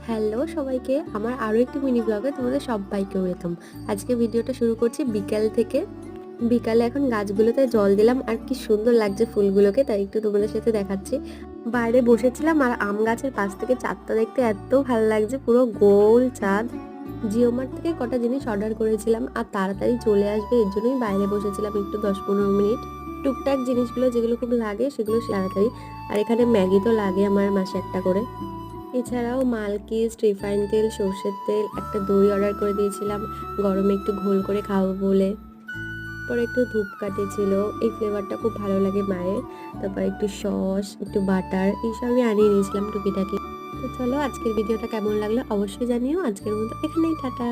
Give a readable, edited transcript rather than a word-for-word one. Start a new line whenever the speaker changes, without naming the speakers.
Hello সবাইকে, আমার আরও একটি মিনি ব্লগে তোমাদের সবাইকে ওয়েলকাম। আজকে ভিডিওটা শুরু করছি বিকাল থেকে। বিকালে এখন গাছগুলোতে জল দিলাম, আর কি সুন্দর লাগছে ফুলগুলোকে, তাই একটু তোমাদের সাথে দেখাচ্ছি। বাইরে বসেছিলাম আর আম গাছের পাশ থেকে চাঁদটা দেখতে এত ভালো লাগছে, পুরো গোল চাঁদ। জিও মার্ট থেকে কটা জিনিস অর্ডার করেছিলাম আর তাড়াতাড়ি চলে আসবে এর জন্যই বাইরে বসেছিলাম একটু 10-15 মিনিট। টুকটাক জিনিসগুলো যেগুলো খুব লাগে সেগুলো তাড়াতাড়ি। আর এখানে ম্যাগি তো লাগে আমার মাসে একটা করে। এছাড়াও মালকিস, রিফাইন তেল, সর্ষের তেল, একটা দই অর্ডার করে দিয়েছিলাম গরমে একটু ঘোল করে খাবো বলে। পরে একটু ধূপকাঠি ছিল, এই ফ্লেভারটা খুব ভালো লাগে মায়ের। তারপর একটু সস, একটু বাটার, এইসবই আনিয়ে নিয়েছিলাম টুকিটাকি। তো চলো, আজকের ভিডিওটা কেমন লাগলো অবশ্যই জানিও। আজকের মতো এখানেই টাটা।